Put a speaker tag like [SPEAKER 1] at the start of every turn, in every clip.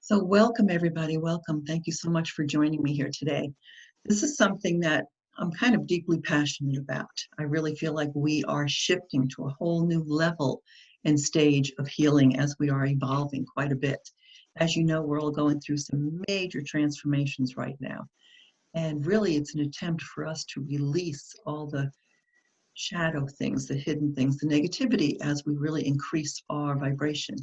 [SPEAKER 1] So welcome everybody, welcome. Thank you so much for joining me here today. This is something that I'm kind of deeply passionate about. I really feel like we are shifting to a whole new level and stage of healing as we are evolving quite a bit. As you know, we're all going through some major transformations right now. And really it's an attempt for us to release all the shadow things, the hidden things, the negativity as we really increase our vibration.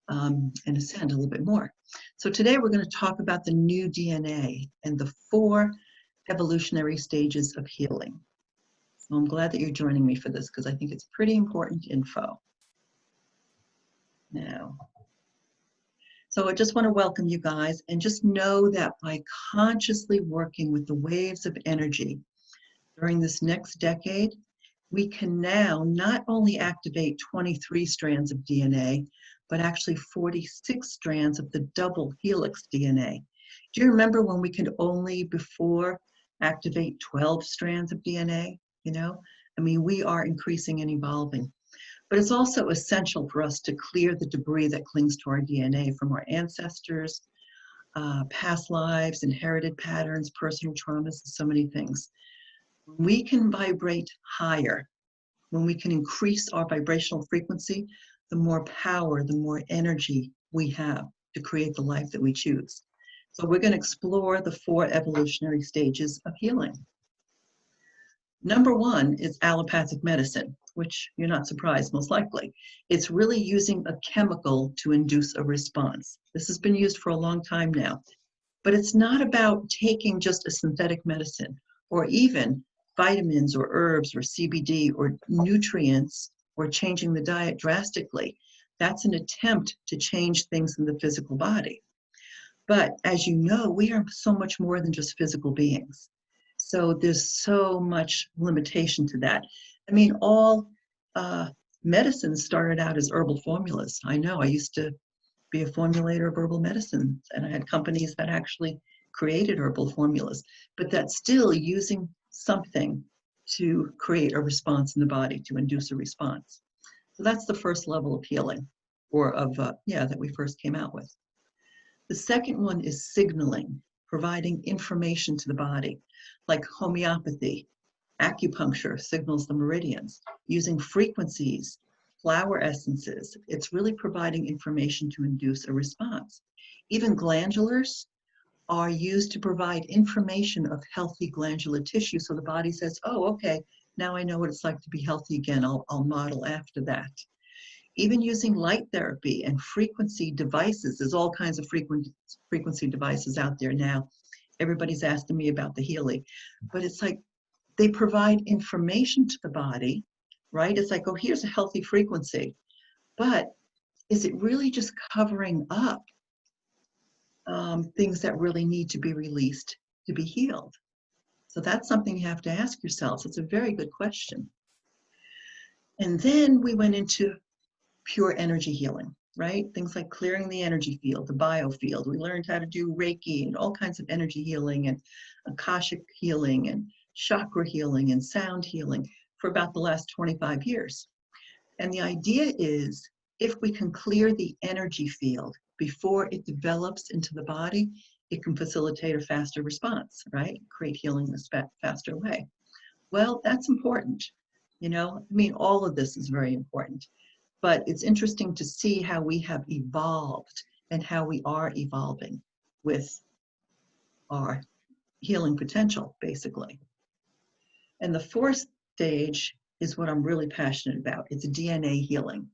[SPEAKER 1] And ascend a little bit more. So today we're going to talk about the new DNA and the 4 evolutionary stages of healing. So I'm glad that you're joining me for this because I think it's pretty important info. Now, so I just want to welcome you guys and just know that by consciously working with the waves of energy during this next decade, we can now not only activate 23 strands of DNA, but actually 46 strands of the double helix DNA. Do you remember when we could only before activate 12 strands of DNA? I mean, we are increasing and evolving. But it's also essential for us to clear the debris that clings to our DNA from our ancestors, past lives, inherited patterns, personal traumas, so many things. When we can vibrate higher, when we can increase our vibrational frequency, the more power, the more energy we have to create the life that we choose. So we're going to explore the 4 evolutionary stages of healing. Number 1 is allopathic medicine, which you're not surprised, most likely. It's really using a chemical to induce a response. This has been used for a long time now, but it's not about taking just a synthetic medicine or even vitamins or herbs or CBD or nutrients or changing the diet drastically. That's an attempt to change things in the physical body. But as you know, we are so much more than just physical beings. So there's so much limitation to that. I mean, all medicine started out as herbal formulas. I know, I used to be a formulator of herbal medicine, and I had companies that actually created herbal formulas, but that's still using something to create a response in the body, to induce a response. So that's the first level of healing, or of, that we first came out with. The second one is signaling, providing information to the body, like homeopathy. Acupuncture signals the meridians, using frequencies, flower essences. It's really providing information to induce a response. Even glandulars are used to provide information of healthy glandular tissue, so the body says, oh, okay, now I know what it's like to be healthy again. I'll model after that. Even using light therapy and frequency devices. There's all kinds of frequency devices out there now. Everybody's asking me about the Healy, but it's like they provide information to the body, right? It's like, oh, here's a healthy frequency, but is it really just covering up things that really need to be released to be healed? So that's something you have to ask yourselves. It's a very good question. And then we went into pure energy healing, right? Things like clearing the energy field, the BioField. We learned how to do Reiki and all kinds of energy healing and Akashic healing and chakra healing and sound healing for about the last 25 years. And the idea is, if we can clear the energy field before it develops into the body, it can facilitate a faster response, right? Create healing in a faster way. Well, that's important. I mean, all of this is very important. But it's interesting to see how we have evolved and how we are evolving with our healing potential, basically. And the 4th stage is what I'm really passionate about. It's DNA healing.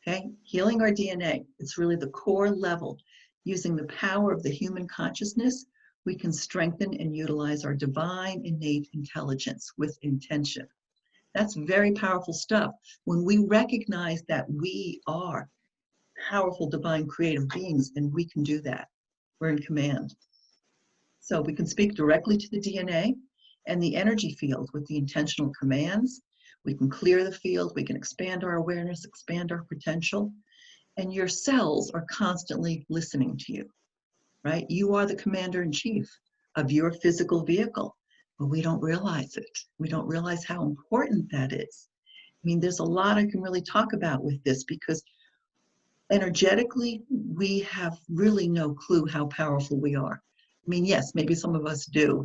[SPEAKER 1] Okay, healing our DNA. It's really the core level. Using the power of the human consciousness, we can strengthen and utilize our divine innate intelligence with intention. That's very powerful stuff. When we recognize that we are powerful, divine, creative beings, and we can do that. We're in command. So we can speak directly to the DNA and the energy field with the intentional commands. We can clear the field, we can expand our awareness, expand our potential, and your cells are constantly listening to you, right? You are the commander-in-chief of your physical vehicle, but we don't realize it. We don't realize how important that is. I mean, there's a lot I can really talk about with this, because Energetically, we have really no clue how powerful we are. I mean, yes, maybe some of us do,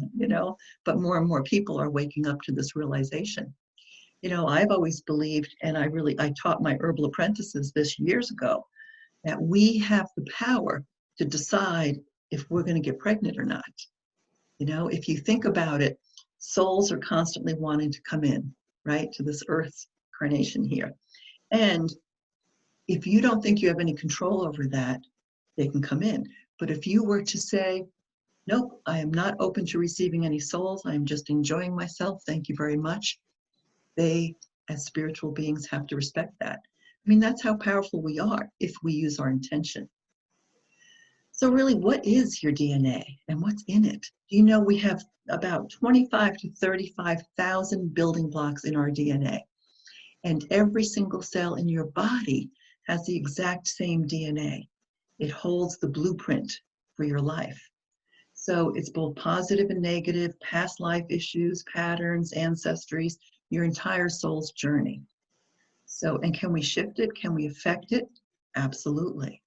[SPEAKER 1] but more and more people are waking up to this realization. I've always believed, and I taught my herbal apprentices this years ago, that we have the power to decide if we're going to get pregnant or not. If you think about it, souls are constantly wanting to come in, right, to this earth's incarnation here. And if you don't think you have any control over that, they can come in. But if you were to say, nope, I am not open to receiving any souls, I am just enjoying myself, thank you very much, they, as spiritual beings, have to respect that. I mean, that's how powerful we are if we use our intention. So really, what is your DNA and what's in it? Do you know we have about 25 to 35,000 building blocks in our DNA? And every single cell in your body has the exact same DNA. It holds the blueprint for your life. So it's both positive and negative, past life issues, patterns, ancestries, your entire soul's journey. So, and can we shift it? Can we affect it? Absolutely.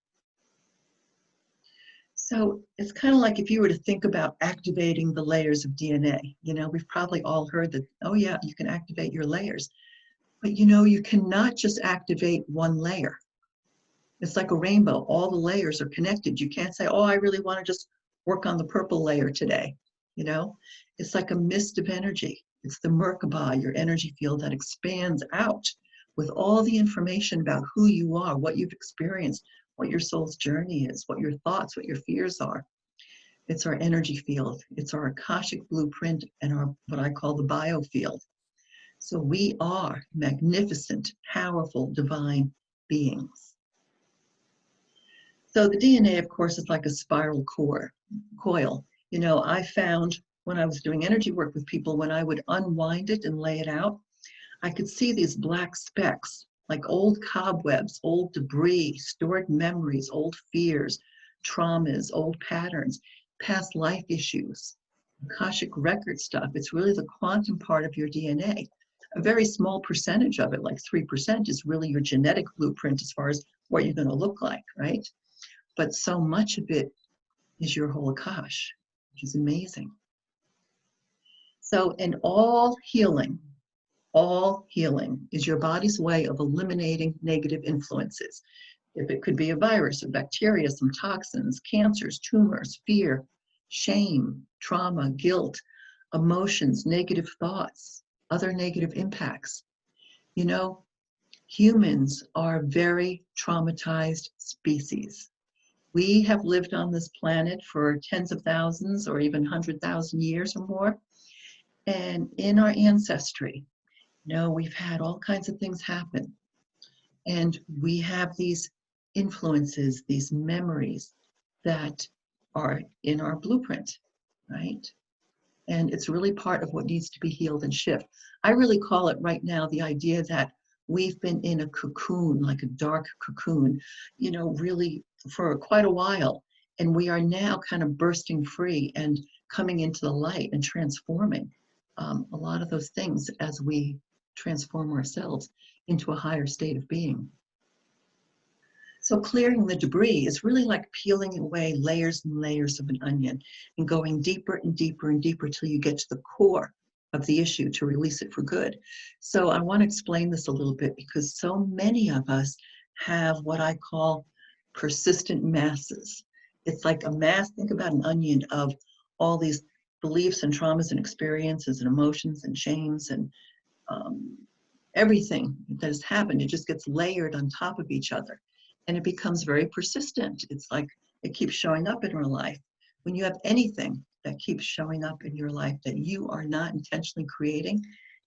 [SPEAKER 1] So it's kind of like if you were to think about activating the layers of DNA. We've probably all heard that, oh yeah, you can activate your layers. But you cannot just activate one layer. It's like a rainbow. All the layers are connected. You can't say, oh, I really want to just work on the purple layer today. It's like a mist of energy. It's the Merkaba, your energy field that expands out with all the information about who you are, what you've experienced, what your soul's journey is, what your thoughts, what your fears are. It's our energy field. It's our Akashic blueprint and our what I call the BioField. So we are magnificent, powerful, divine beings. So the DNA, of course, is like a spiral coil. I found when I was doing energy work with people, when I would unwind it and lay it out, I could see these black specks, like old cobwebs, old debris, stored memories, old fears, traumas, old patterns, past life issues, Akashic record stuff. It's really the quantum part of your DNA. A very small percentage of it, like 3%, is really your genetic blueprint as far as what you're going to look like, right? But so much of it is your whole Akash, which is amazing. So, and all healing is your body's way of eliminating negative influences. If it could be a virus, a bacteria, some toxins, cancers, tumors, fear, shame, trauma, guilt, emotions, negative thoughts, other negative impacts. Humans are very traumatized species. We have lived on this planet for tens of thousands or even 100,000 years or more. And in our ancestry, we've had all kinds of things happen. And we have these influences, these memories that are in our blueprint, right? And it's really part of what needs to be healed and shift. I really call it right now the idea that we've been in a cocoon, like a dark cocoon, really for quite a while. And we are now kind of bursting free and coming into the light and transforming a lot of those things as we transform ourselves into a higher state of being. So clearing the debris is really like peeling away layers and layers of an onion and going deeper and deeper and deeper till you get to the core of the issue to release it for good. So I want to explain this a little bit because so many of us have what I call persistent masses. It's like a mass, think about an onion of all these beliefs and traumas and experiences and emotions and shames and everything that has happened. It just gets layered on top of each other. And it becomes very persistent. It's like it keeps showing up in our life. When you have anything that keeps showing up in your life that you are not intentionally creating,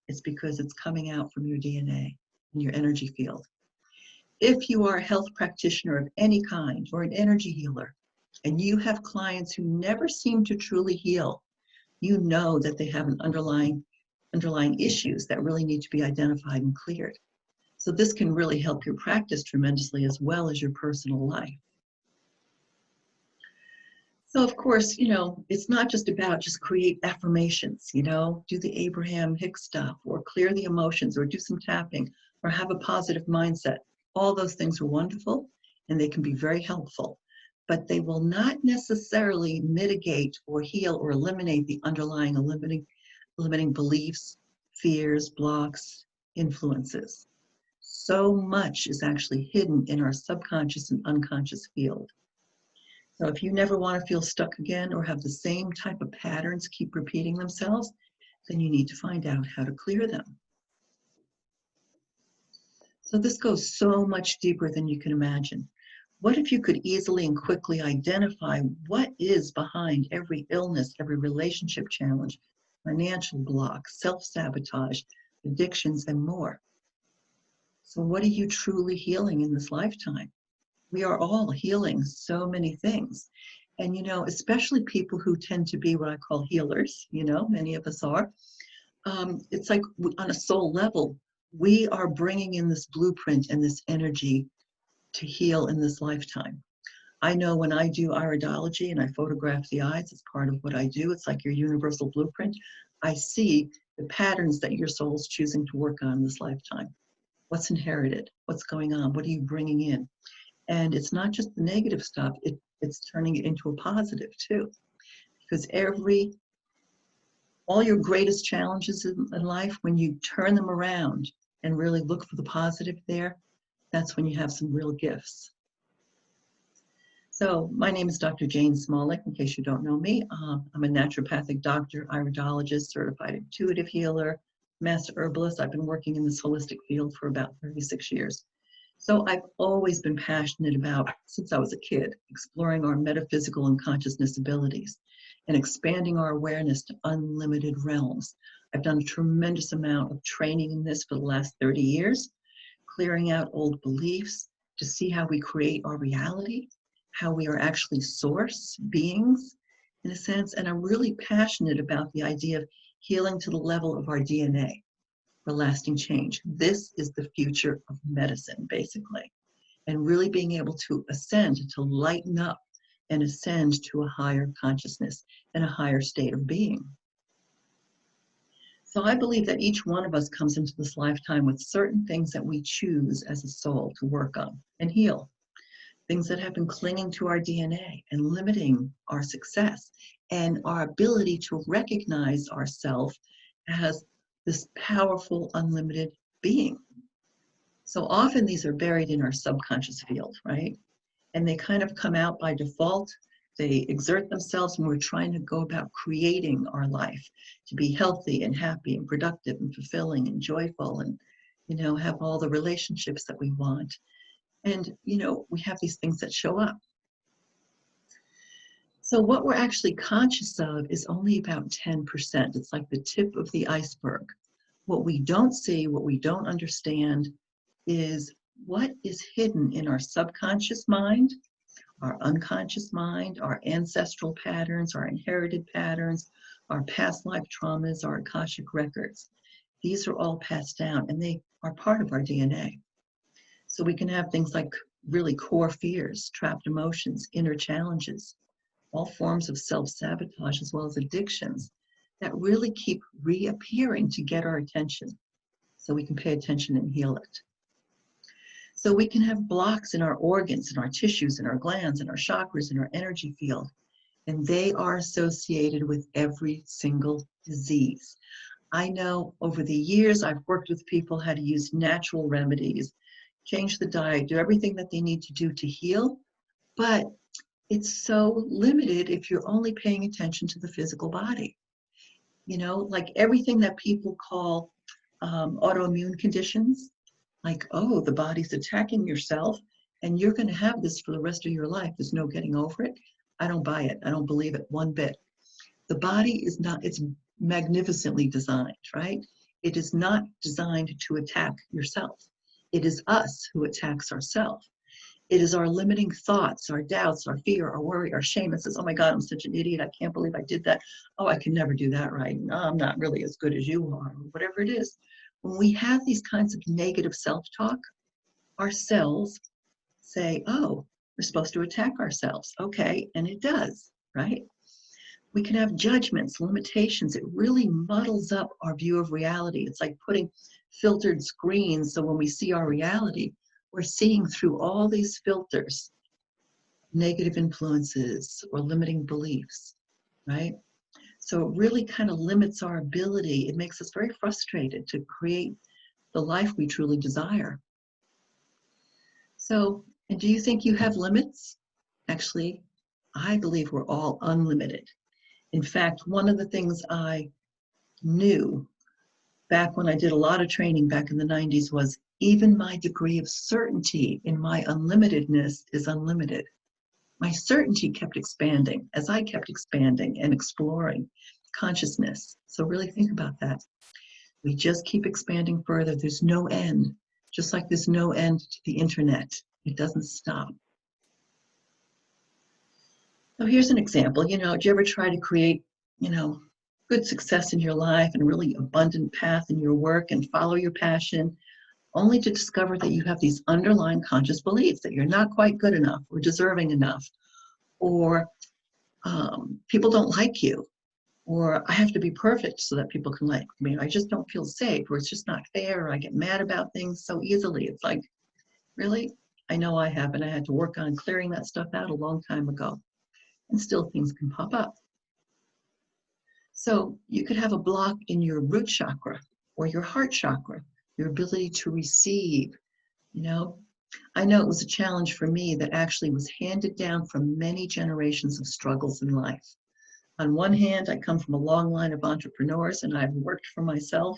[SPEAKER 1] it's because it's coming out from your DNA and your energy field. If you are a health practitioner of any kind or an energy healer, and you have clients who never seem to truly heal, you know that they have an underlying issues that really need to be identified and cleared. So this can really help your practice tremendously as well as your personal life. So of course, it's not just about just create affirmations, do the Abraham Hicks stuff or clear the emotions or do some tapping or have a positive mindset. All those things are wonderful and they can be very helpful, but they will not necessarily mitigate or heal or eliminate the underlying limiting beliefs, fears, blocks, influences. So much is actually hidden in our subconscious and unconscious field. So if you never want to feel stuck again or have the same type of patterns keep repeating themselves, then you need to find out how to clear them. So this goes so much deeper than you can imagine. What if you could easily and quickly identify what is behind every illness, every relationship challenge, financial block, self-sabotage, addictions, and more? So what are you truly healing in this lifetime? We are all healing so many things. And, especially people who tend to be what I call healers, many of us are. It's like on a soul level, we are bringing in this blueprint and this energy to heal in this lifetime. I know when I do iridology and I photograph the eyes, it's part of what I do. It's like your universal blueprint. I see the patterns that your soul's choosing to work on this lifetime. What's inherited? What's going on? What are you bringing in? And it's not just the negative stuff, it's turning it into a positive too. Because all your greatest challenges in life, when you turn them around and really look for the positive there, that's when you have some real gifts. So my name is Dr. Jane Smolnik, in case you don't know me. I'm a naturopathic doctor, iridologist, certified intuitive healer, master herbalist. I've been working in this holistic field for about 36 years. So I've always been passionate about, since I was a kid, exploring our metaphysical and consciousness abilities and expanding our awareness to unlimited realms. I've done a tremendous amount of training in this for the last 30 years, clearing out old beliefs to see how we create our reality, how we are actually source beings, in a sense. And I'm really passionate about the idea of healing to the level of our DNA for lasting change. This is the future of medicine, basically, and really being able to ascend, to lighten up and ascend to a higher consciousness and a higher state of being. So I believe that each one of us comes into this lifetime with certain things that we choose as a soul to work on and heal. Things that have been clinging to our DNA and limiting our success and our ability to recognize ourselves as this powerful, unlimited being. So often these are buried in our subconscious field, right? And they kind of come out by default. They exert themselves when we're trying to go about creating our life to be healthy and happy and productive and fulfilling and joyful and, have all the relationships that we want. And, we have these things that show up. So what we're actually conscious of is only about 10%. It's like the tip of the iceberg. What we don't see, what we don't understand is what is hidden in our subconscious mind, our unconscious mind, our ancestral patterns, our inherited patterns, our past life traumas, our Akashic records. These are all passed down and they are part of our DNA. So we can have things like really core fears, trapped emotions, inner challenges, all forms of self-sabotage as well as addictions that really keep reappearing to get our attention so we can pay attention and heal it. So we can have blocks in our organs, in our tissues, in our glands, in our chakras, in our energy field, and they are associated with every single disease. I know over the years I've worked with people how to use natural remedies, change the diet, do everything that they need to do to heal, but it's so limited if you're only paying attention to the physical body. Like everything that people call autoimmune conditions, like, oh, the body's attacking yourself and you're going to have this for the rest of your life. There's no getting over it. I don't buy it. I don't believe it one bit. The body is not, it's magnificently designed, right? It is not designed to attack yourself. It is us who attacks ourselves. It is our limiting thoughts, our doubts, our fear, our worry, our shame. It says, oh my God, I'm such an idiot. I can't believe I did that. Oh, I can never do that right. No, I'm not really as good as you are, or whatever it is. When we have these kinds of negative self-talk, our cells say, oh, we're supposed to attack ourselves. Okay, and it does, right? We can have judgments, limitations. It really muddles up our view of reality. It's like putting filtered screens so when we see our reality, we're seeing through all these filters, negative influences or limiting beliefs, right? So it really kind of limits our ability. It makes us very frustrated to create the life we truly desire. So, and do you think you have limits? Actually, I believe we're all unlimited. In fact, one of the things I knew back when I did a lot of training back in the 90s was even my degree of certainty in my unlimitedness is unlimited. My certainty kept expanding as I kept expanding and exploring consciousness. So really think about that. We just keep expanding further. There's no end, just like there's no end to the internet. It doesn't stop. So here's an example. Do you ever try to create, good success in your life and a really abundant path in your work and follow your passion, only to discover that you have these underlying conscious beliefs that you're not quite good enough or deserving enough, or people don't like you, or I have to be perfect so that people can like me. I just don't feel safe, or it's just not fair, or I get mad about things so easily. It's like, really? I know I have, and I had to work on clearing that stuff out a long time ago. And still things can pop up. So you could have a block in your root chakra or your heart chakra, your ability to receive. I know it was a challenge for me that actually was handed down from many generations of struggles in life. On one hand, I come from a long line of entrepreneurs, and I've worked for myself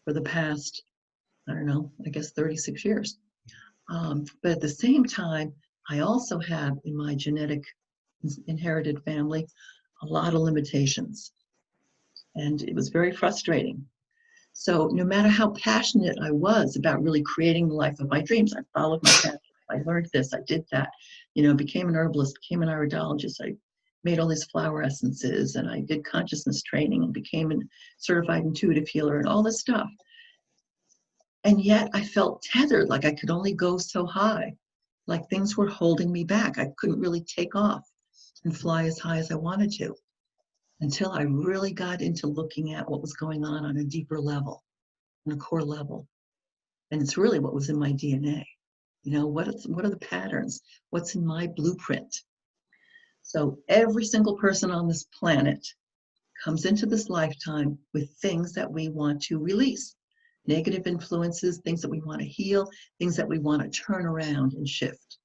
[SPEAKER 1] for the past, 36 years. But at the same time, I also have in my genetic inherited family a lot of limitations. And it was very frustrating. So no matter how passionate I was about really creating the life of my dreams, I followed my passion. I learned this, I did that, became an herbalist, became an iridologist. I made all these flower essences, and I did consciousness training and became a certified intuitive healer and all this stuff. And yet I felt tethered, like I could only go so high, like things were holding me back. I couldn't really take off and fly as high as I wanted to, until I really got into looking at what was going on a deeper level, on a core level. And it's really what was in my DNA. What are the patterns? What's in my blueprint? So every single person on this planet comes into this lifetime with things that we want to release. Negative influences, things that we want to heal, things that we want to turn around and shift.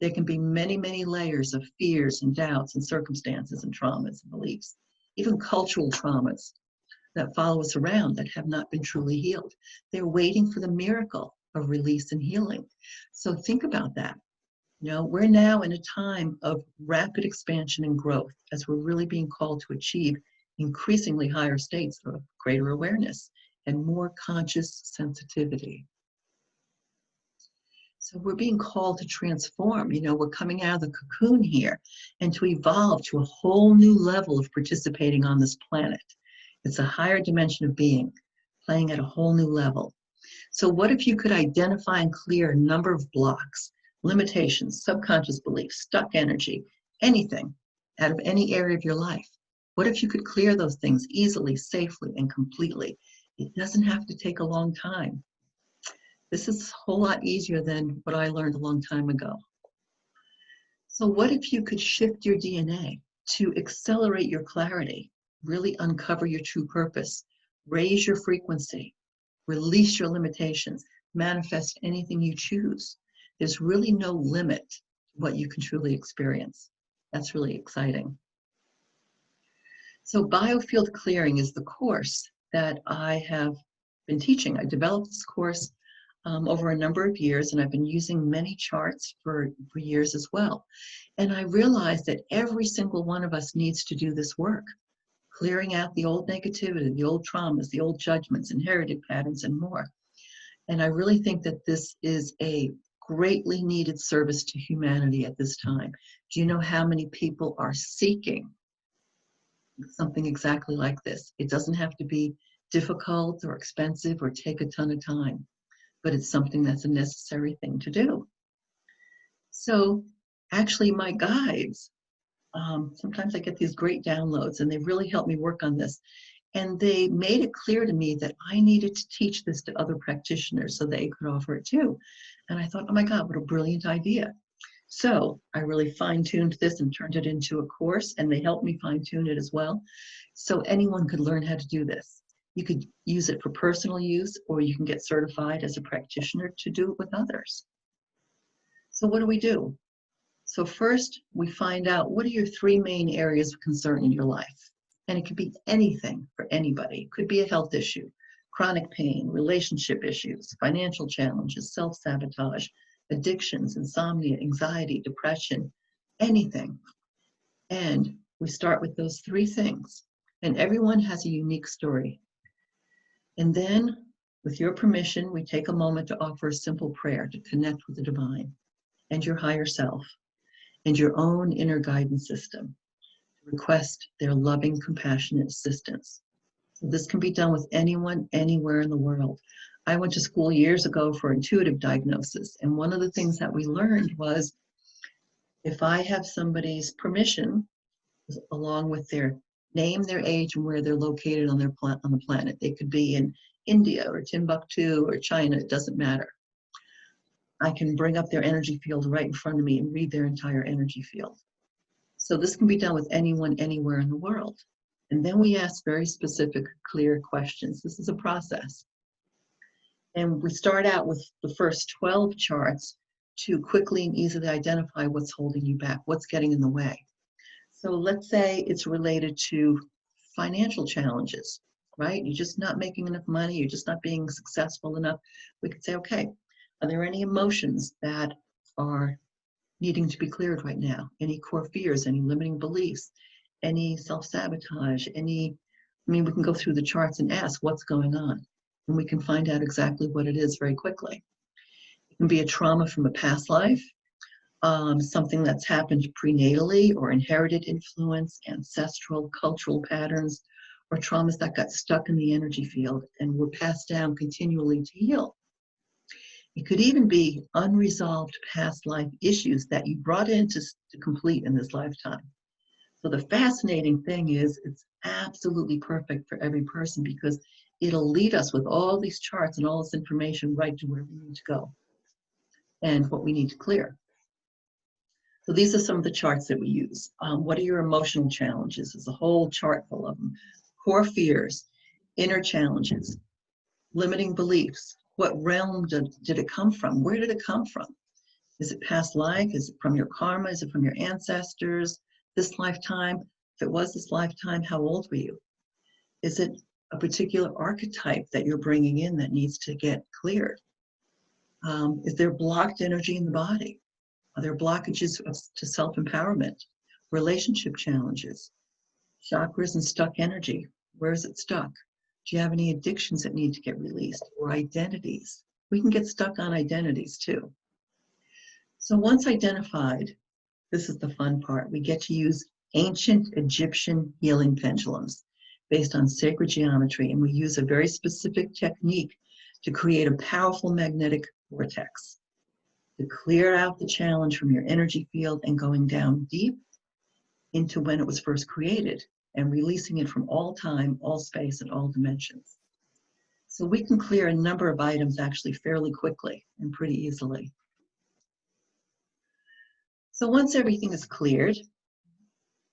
[SPEAKER 1] There can be many, many layers of fears and doubts and circumstances and traumas and beliefs, even cultural traumas that follow us around that have not been truly healed. They're waiting for the miracle of release and healing. So think about that. We're now in a time of rapid expansion and growth as we're really being called to achieve increasingly higher states of greater awareness and more conscious sensitivity. So we're being called to transform. We're coming out of the cocoon here and to evolve to a whole new level of participating on this planet. It's a higher dimension of being, playing at a whole new level. So what if you could identify and clear a number of blocks, limitations, subconscious beliefs, stuck energy, anything out of any area of your life? What if you could clear those things easily, safely, and completely? It doesn't have to take a long time. This is a whole lot easier than what I learned a long time ago. So what if you could shift your DNA to accelerate your clarity, really uncover your true purpose, raise your frequency, release your limitations, manifest anything you choose? There's really no limit to what you can truly experience. That's really exciting. So BioField Clearing is the course that I have been teaching. I developed this course over a number of years, and I've been using many charts for years as well. And I realized that every single one of us needs to do this work, clearing out the old negativity, the old traumas, the old judgments, inherited patterns, and more. And I really think that this is a greatly needed service to humanity at this time. Do you know how many people are seeking something exactly like this? It doesn't have to be difficult or expensive or take a ton of time, but it's something that's a necessary thing to do. So actually my guides, sometimes I get these great downloads, and they really help me work on this. And they made it clear to me that I needed to teach this to other practitioners so they could offer it too. And I thought, oh my God, what a brilliant idea. So I really fine-tuned this and turned it into a course, and they helped me fine-tune it as well. So anyone could learn how to do this. You could use it for personal use, or you can get certified as a practitioner to do it with others. So what do we do? So first, we find out what are your 3 main areas of concern in your life. And it could be anything for anybody. It could be a health issue, chronic pain, relationship issues, financial challenges, self-sabotage, addictions, insomnia, anxiety, depression, anything. And we start with those 3 things. And everyone has a unique story. And then, with your permission, we take a moment to offer a simple prayer to connect with the divine and your higher self and your own inner guidance system. Request their loving, compassionate assistance. This can be done with anyone, anywhere in the world. I went to school years ago for intuitive diagnosis, and one of the things that we learned was if I have somebody's permission, along with their name, their age, and where they're located on the planet. They could be in India or Timbuktu or China, it doesn't matter. I can bring up their energy field right in front of me and read their entire energy field. So this can be done with anyone, anywhere in the world. And then we ask very specific, clear questions. This is a process. And we start out with the first 12 charts to quickly and easily identify what's holding you back, what's getting in the way. So let's say it's related to financial challenges, right? You're just not making enough money, you're just not being successful enough. We could say, okay, are there any emotions that are needing to be cleared right now? Any core fears, any limiting beliefs, any self-sabotage, we can go through the charts and ask what's going on. And we can find out exactly what it is very quickly. It can be a trauma from a past life, something that's happened prenatally or inherited influence, ancestral, cultural patterns, or traumas that got stuck in the energy field and were passed down continually to heal. It could even be unresolved past life issues that you brought in to complete in this lifetime. So the fascinating thing is it's absolutely perfect for every person because it'll lead us with all these charts and all this information right to where we need to go and what we need to clear. So these are some of the charts that we use. What are your emotional challenges? There's a whole chart full of them. Core fears, inner challenges, limiting beliefs. What realm did it come from? Where did it come from? Is it past life? Is it from your karma? Is it from your ancestors? This lifetime? If it was this lifetime, how old were you? Is it a particular archetype that you're bringing in that needs to get cleared? Is there blocked energy in the body? Are there blockages to self-empowerment? Relationship challenges? Chakras and stuck energy? Where is it stuck? Do you have any addictions that need to get released? Or identities? We can get stuck on identities too. So once identified, this is the fun part. We get to use ancient Egyptian healing pendulums based on sacred geometry, and we use a very specific technique to create a powerful magnetic vortex to clear out the challenge from your energy field and going down deep into when it was first created and releasing it from all time, all space, and all dimensions. So we can clear a number of items actually fairly quickly and pretty easily. So once everything is cleared,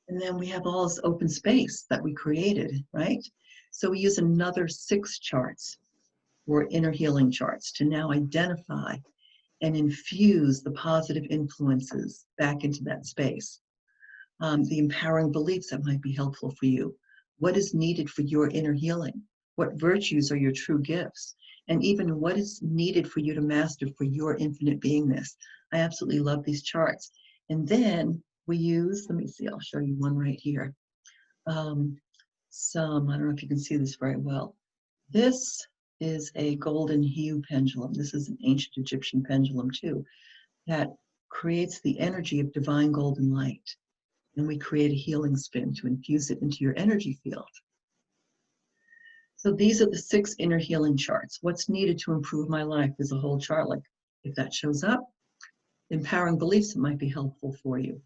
[SPEAKER 1] and then we have all this open space that we created, right? So we use another 6 charts, or inner healing charts, to now identify and infuse the positive influences back into that space. The empowering beliefs that might be helpful for you. What is needed for your inner healing? What virtues are your true gifts? And even what is needed for you to master for your infinite beingness? I absolutely love these charts. And then we use, let me see, I'll show you one right here. I don't know if you can see this very well. This is a golden hue pendulum. This is an ancient Egyptian pendulum too, that creates the energy of divine golden light. And we create a healing spin to infuse it into your energy field. So these are the 6 inner healing charts. What's needed to improve my life is a whole chart. Like if that shows up, empowering beliefs that might be helpful for you.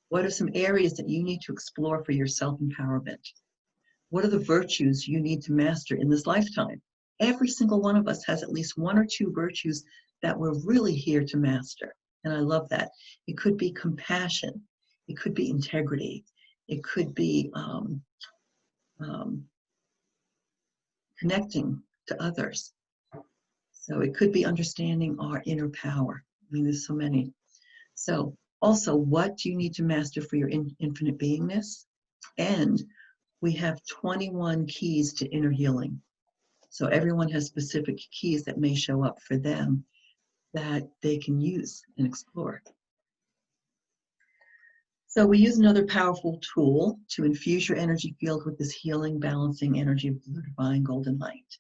[SPEAKER 1] What are some areas that you need to explore for your self-empowerment? What are the virtues you need to master in this lifetime? Every single one of us has at least one or two virtues that we're really here to master. And I love that. It could be compassion. It could be integrity. It could be connecting to others. So it could be understanding our inner power. I mean, there's so many. So also, what do you need to master for your infinite beingness? And we have 21 keys to inner healing. So everyone has specific keys that may show up for them that they can use and explore. So we use another powerful tool to infuse your energy field with this healing, balancing energy of the divine golden light.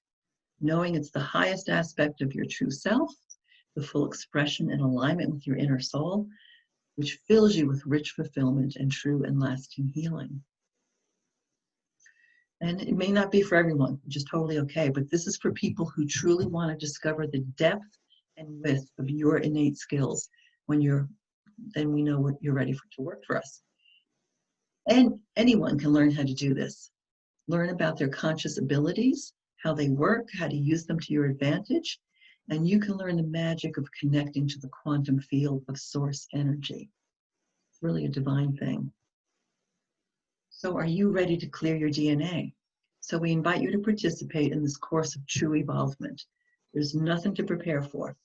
[SPEAKER 1] Knowing it's the highest aspect of your true self, the full expression and alignment with your inner soul, which fills you with rich fulfillment and true and lasting healing. And it may not be for everyone, which is totally okay, but this is for people who truly want to discover the depth and width of your innate skills. Then we know what you're ready to work for us. And anyone can learn how to do this. Learn about their conscious abilities, how they work, how to use them to your advantage, and you can learn the magic of connecting to the quantum field of source energy. It's really a divine thing. So are you ready to clear your DNA? So we invite you to participate in this course of true evolvement. There's nothing to prepare for.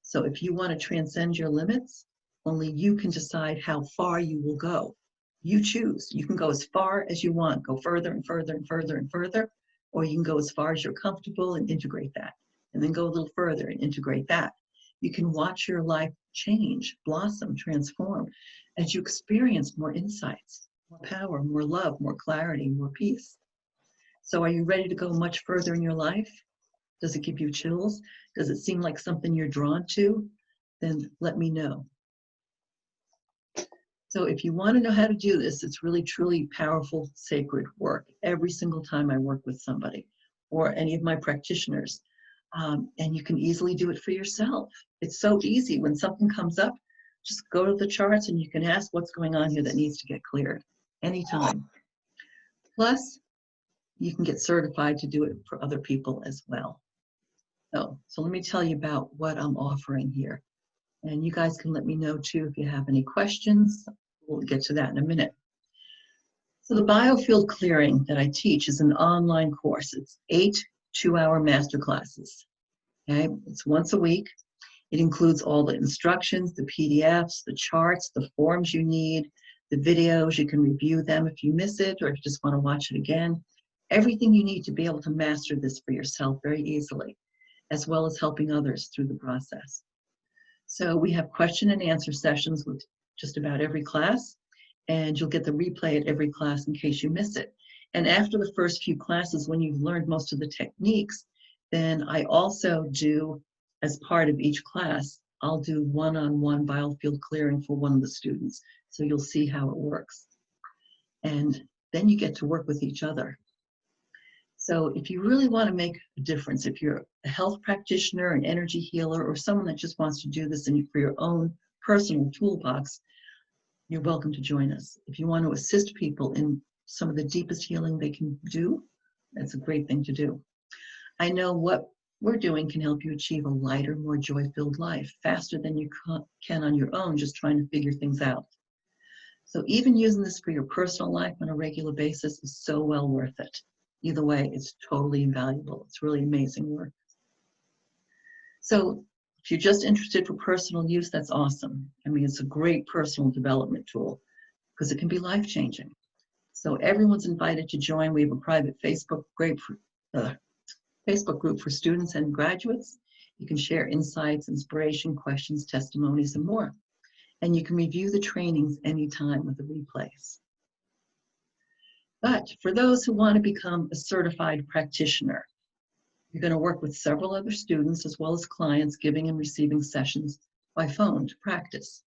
[SPEAKER 1] So if you want to transcend your limits, only you can decide how far you will go. You choose. You can go as far as you want, go further and further and further and further, or you can go as far as you're comfortable and integrate that, and then go a little further and integrate that. You can watch your life change, blossom, transform as you experience more insights, more power, more love, more clarity, more peace. So are you ready to go much further in your life? Does it give you chills? Does it seem like something you're drawn to? Then let me know. So if you want to know how to do this, it's really, truly powerful, sacred work. Every single time I work with somebody or any of my practitioners, and you can easily do it for yourself. It's so easy. When something comes up, just go to the charts and you can ask what's going on here that needs to get cleared anytime. Plus, you can get certified to do it for other people as well. So let me tell you about what I'm offering here. And you guys can let me know too if you have any questions. We'll get to that in a minute. So the BioField Clearing that I teach is an online course. It's 8 two-hour masterclasses. Okay, it's once a week. It includes all the instructions, the PDFs, the charts, the forms you need, the videos. You can review them if you miss it or if you just want to watch it again. Everything you need to be able to master this for yourself very easily, as well as helping others through the process. So we have question and answer sessions with just about every class, and you'll get the replay at every class in case you miss it. And after the first few classes, when you've learned most of the techniques, then I also do, as part of each class, I'll do one-on-one BioField clearing for one of the students. So you'll see how it works. And then you get to work with each other. So if you really want to make a difference, if you're a health practitioner, an energy healer, or someone that just wants to do this for your own personal toolbox, you're welcome to join us. If you want to assist people in some of the deepest healing they can do, that's a great thing to do. I know what we're doing can help you achieve a lighter, more joy-filled life faster than you can on your own, just trying to figure things out. So even using this for your personal life on a regular basis is so well worth it. Either way, it's totally invaluable. It's really amazing work. So if you're just interested for personal use, that's awesome. I mean, it's a great personal development tool because it can be life-changing. So everyone's invited to join. We have a private Facebook group for students and graduates. You can share insights, inspiration, questions, testimonies, and more. And you can review the trainings anytime with the replays. But for those who want to become a certified practitioner, you're going to work with several other students as well as clients giving and receiving sessions by phone to practice.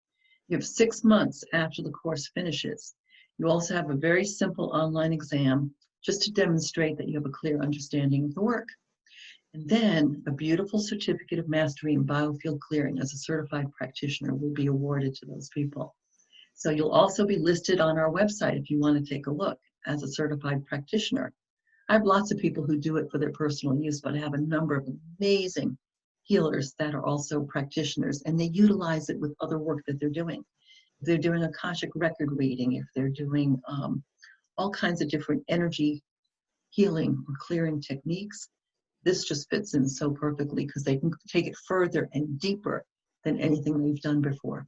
[SPEAKER 1] You have 6 months after the course finishes. You also have a very simple online exam just to demonstrate that you have a clear understanding of the work. And then a beautiful certificate of mastery in BioField Clearing as a certified practitioner will be awarded to those people. So you'll also be listed on our website if you want to take a look as a certified practitioner. I have lots of people who do it for their personal use, but I have a number of amazing healers that are also practitioners, and they utilize it with other work that they're doing. If they're doing Akashic record reading, if they're doing all kinds of different energy healing or clearing techniques, this just fits in so perfectly because they can take it further and deeper than anything they've done before.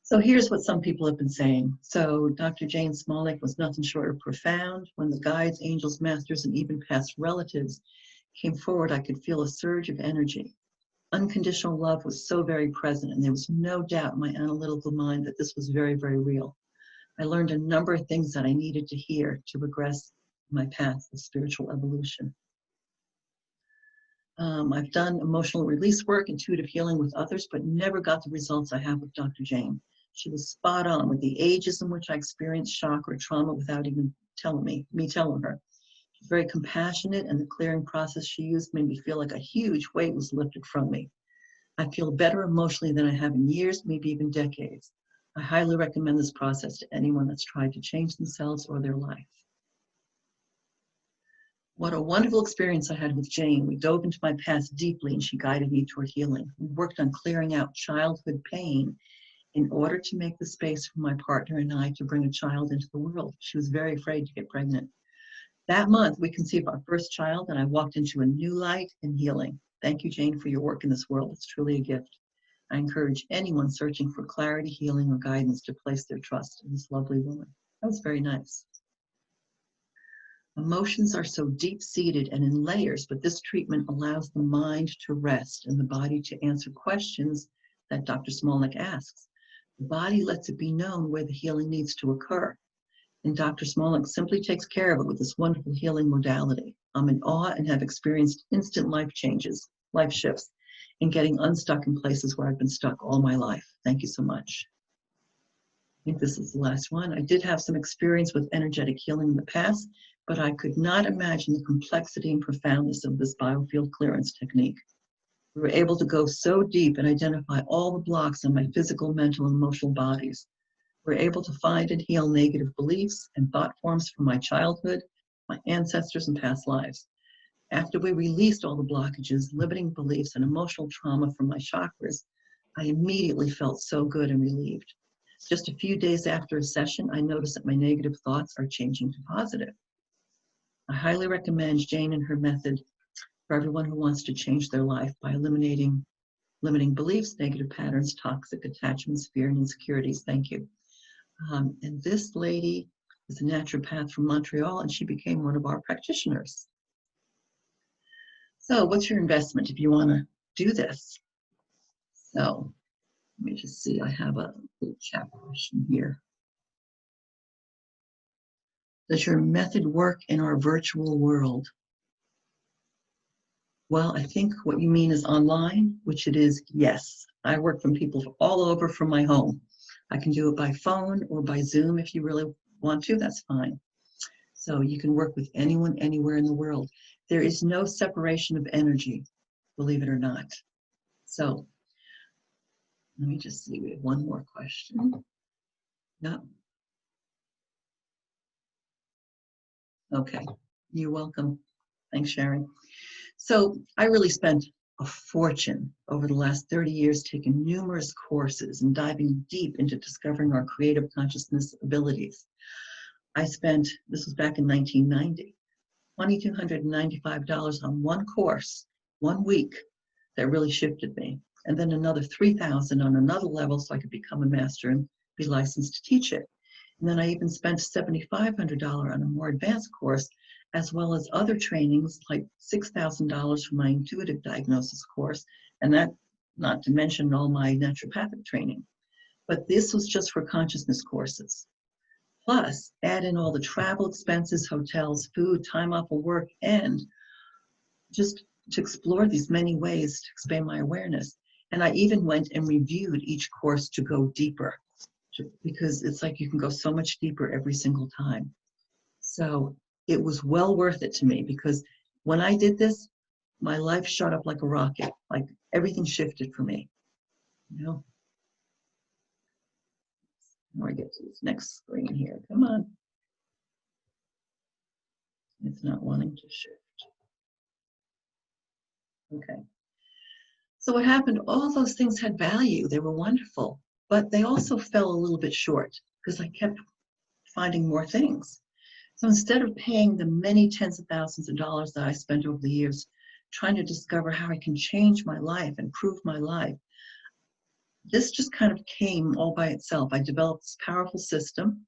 [SPEAKER 1] So here's what some people have been saying. So Dr. Jane Smolnik was nothing short of profound. When the guides, angels, masters, and even past relatives came forward, I could feel a surge of energy. Unconditional love was so very present, and there was no doubt in my analytical mind that this was very, very real. I learned a number of things that I needed to hear to progress my path of spiritual evolution. I've done emotional release work, intuitive healing with others, but never got the results I have with Dr. Jane. She was spot on with the ages in which I experienced shock or trauma without even telling me telling her. She's very compassionate, and the clearing process she used made me feel like a huge weight was lifted from me. I feel better emotionally than I have in years, maybe even decades. I highly recommend this process to anyone that's tried to change themselves or their life. What a wonderful experience I had with Jane. We dove into my past deeply, and she guided me toward healing. We worked on clearing out childhood pain in order to make the space for my partner and I to bring a child into the world. She was very afraid to get pregnant. That month, we conceived our first child, and I walked into a new light and healing. Thank you, Jane, for your work in this world. It's truly a gift. I encourage anyone searching for clarity, healing, or guidance to place their trust in this lovely woman. That was very nice. Emotions are so deep-seated and in layers, but this treatment allows the mind to rest and the body to answer questions that Dr. Smolnik asks. The body lets it be known where the healing needs to occur. And Dr. Smolnik simply takes care of it with this wonderful healing modality. I'm in awe and have experienced instant life changes, life shifts, and getting unstuck in places where I've been stuck all my life. Thank you so much. I think this is the last one. I did have some experience with energetic healing in the past, but I could not imagine the complexity and profoundness of this biofield clearance technique. We were able to go so deep and identify all the blocks in my physical, mental, and emotional bodies. We were able to find and heal negative beliefs and thought forms from my childhood, my ancestors, and past lives. After we released all the blockages, limiting beliefs, and emotional trauma from my chakras, I immediately felt so good and relieved. Just a few days after a session, I noticed that my negative thoughts are changing to positive. I highly recommend Jane and her method for everyone who wants to change their life by eliminating limiting beliefs, negative patterns, toxic attachments, fear, and insecurities. Thank you. And this lady is a naturopath from Montreal, and she became one of our practitioners. So what's your investment if you want to do this? So let me just see, I have a little chat question here. Does your method work in our virtual world? Well, I think what you mean is online, which it is, yes. I work from people all over from my home. I can do it by phone or by Zoom if you really want to, that's fine. So you can work with anyone, anywhere in the world. There is no separation of energy, believe it or not. So let me just see, we have one more question. No. Okay, you're welcome. Thanks, Sharon. So I really spent a fortune over the last 30 years taking numerous courses and diving deep into discovering our creative consciousness abilities. I spent, this was back in 1990, $2,295 on one course, 1 week, that really shifted me. And then another $3,000 on another level so I could become a master and be licensed to teach it. And then I even spent $7,500 on a more advanced course, as well as other trainings like $6,000 for my intuitive diagnosis course, and that not to mention all my naturopathic training. But this was just for consciousness courses. Plus, add in all the travel expenses, hotels, food, time off of work, and just to explore these many ways to expand my awareness. And I even went and reviewed each course to go deeper, because it's like you can go so much deeper every single time. So it was well worth it to me, because when I did this, my life shot up like a rocket, like everything shifted for me, you know. Before I get to this next screen here, come on. It's not wanting to shift. Okay. So what happened, all those things had value. They were wonderful, but they also fell a little bit short because I kept finding more things. So instead of paying the many tens of thousands of dollars that I spent over the years trying to discover how I can change my life, improve my life, this just kind of came all by itself. I developed this powerful system,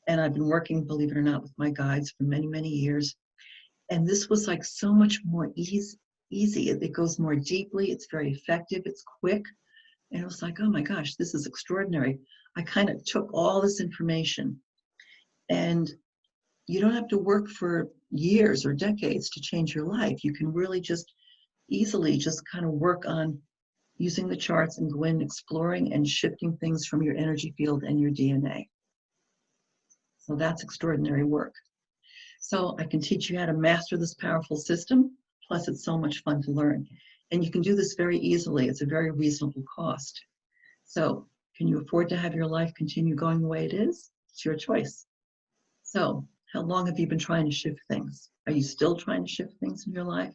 [SPEAKER 1] and I've been working, believe it or not, with my guides for many, many years. And this was like so much more easy. It goes more deeply. It's very effective. It's quick. And it was like, oh my gosh, this is extraordinary. I kind of took all this information, and you don't have to work for years or decades to change your life. You can really just easily just kind of work on using the charts and go in exploring and shifting things from your energy field and your DNA. So that's extraordinary work. So I can teach you how to master this powerful system. Plus, it's so much fun to learn. And you can do this very easily. It's a very reasonable cost. So can you afford to have your life continue going the way it is? It's your choice. So how long have you been trying to shift things? Are you still trying to shift things in your life?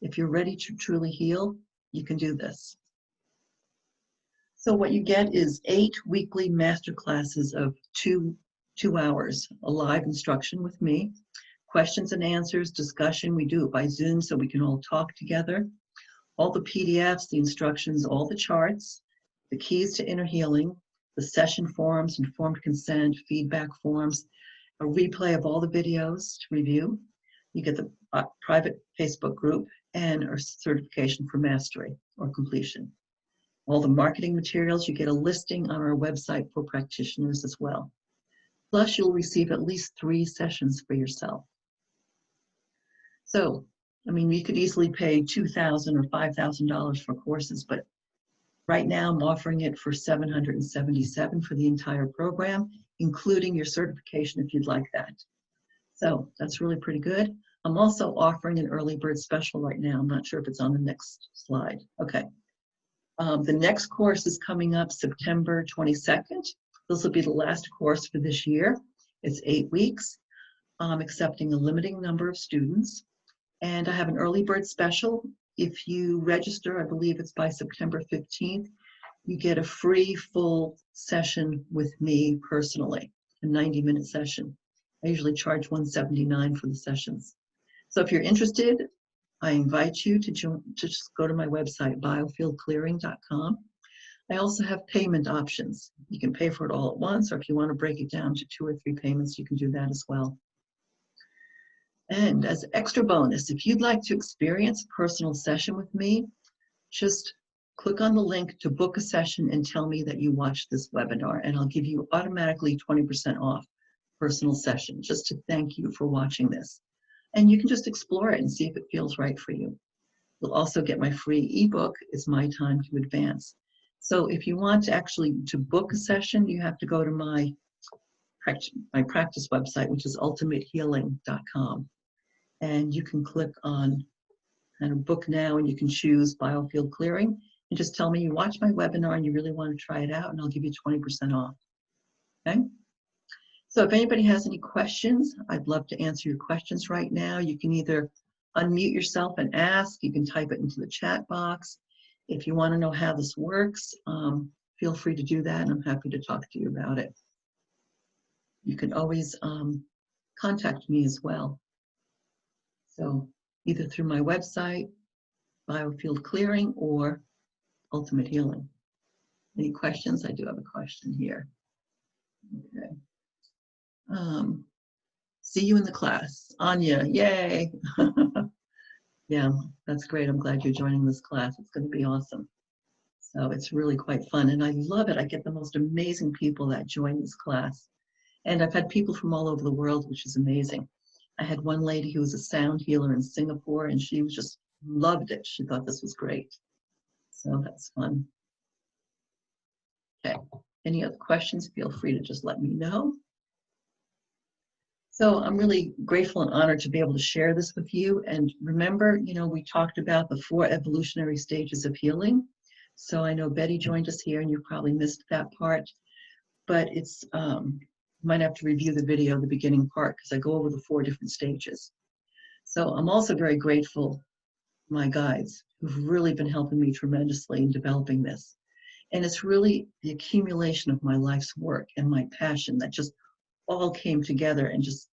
[SPEAKER 1] If you're ready to truly heal, you can do this. So what you get is 8 weekly master classes of two hours, a live instruction with me, questions and answers, discussion. We do it by Zoom so we can all talk together. All the PDFs, the instructions, all the charts, the keys to inner healing, the session forms, informed consent, feedback forms, a replay of all the videos to review. You get the private Facebook group and a certification for mastery or completion. All the marketing materials, you get a listing on our website for practitioners as well. Plus, you'll receive at least 3 sessions for yourself. So, I mean, you could easily pay $2,000 or $5,000 for courses, but right now I'm offering it for $777 for the entire program, including your certification if you'd like that. So that's really pretty good. I'm also offering an early bird special right now. I'm not sure if it's on the next slide. Okay. The next course is coming up September 22nd. This will be the last course for this year. It's 8 weeks. I'm accepting a limiting number of students. And I have an early bird special. If you register, I believe it's by September 15th, you get a free full session with me personally, a 90-minute session. I usually charge $179 for the sessions. So if you're interested, I invite you to just go to my website, biofieldclearing.com. I also have payment options. You can pay for it all at once, or if you want to break it down to 2 or 3 payments, you can do that as well. And as extra bonus, if you'd like to experience a personal session with me, just click on the link to book a session and tell me that you watched this webinar, and I'll give you automatically 20% off personal session, just to thank you for watching this. And you can just explore it and see if it feels right for you. You'll also get my free ebook, It's My Time to Advance. So if you want to actually book a session, you have to go to my practice website, which is ultimatehealing.com. And you can click on kind of book now, and you can choose BioField Clearing and just tell me you watched my webinar and you really want to try it out, and I'll give you 20% off. Okay? So if anybody has any questions, I'd love to answer your questions right now. You can either unmute yourself and ask. You can type it into the chat box. If you want to know how this works, feel free to do that, and I'm happy to talk to you about it. You can always contact me as well. So either through my website, BioField Clearing, or Ultimate Healing. Any questions? I do have a question here. Okay. See you in the class. Anya, yay. Yeah, that's great. I'm glad you're joining this class. It's going to be awesome. So it's really quite fun, and I love it. I get the most amazing people that join this class. And I've had people from all over the world, which is amazing. I had one lady who was a sound healer in Singapore, and she just loved it. She thought this was great. So that's fun. Okay, any other questions? Feel free to just let me know. So I'm really grateful and honored to be able to share this with you. And remember, you know, we talked about the 4 evolutionary stages of healing. So I know Betty joined us here, and you probably missed that part. But it's, you might have to review the video, the beginning part, because I go over the 4 different stages. So I'm also very grateful to my guides who've really been helping me tremendously in developing this. And it's really the accumulation of my life's work and my passion that just all came together and just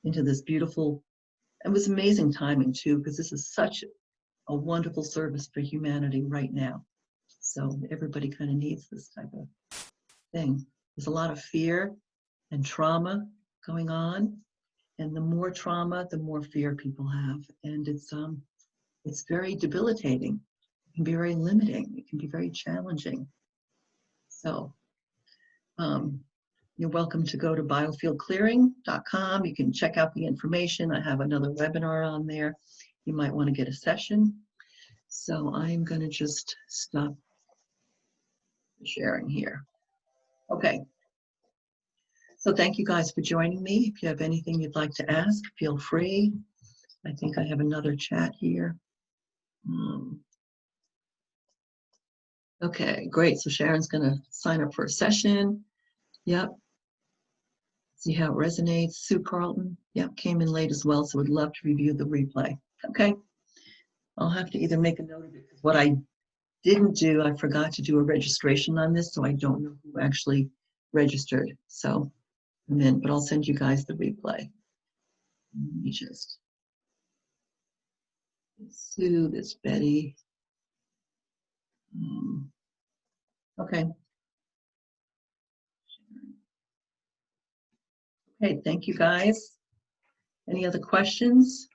[SPEAKER 1] into this beautiful, it was amazing timing too, because this is such a wonderful service for humanity right now. So everybody kind of needs this type of thing. There's a lot of fear and trauma going on. And the more trauma, the more fear people have. And it's very debilitating. It can be very limiting. It can be very challenging. So you're welcome to go to biofieldclearing.com. You can check out the information. I have another webinar on there. You might want to get a session. So I'm going to just stop sharing here. Okay. So thank you guys for joining me. If you have anything you'd like to ask, feel free. I think I have another chat here. Okay, great. So Sharon's going to sign up for a session. Yep. See how it resonates. Sue Carlton, yep, came in late as well, so would love to review the replay. Okay. I'll have to either make a note of it. What I didn't do, I forgot to do a registration on this, so I don't know who actually registered. So, but I'll send you guys the replay. Let me just Sue, this Betty. Okay. Okay, thank you guys. Any other questions?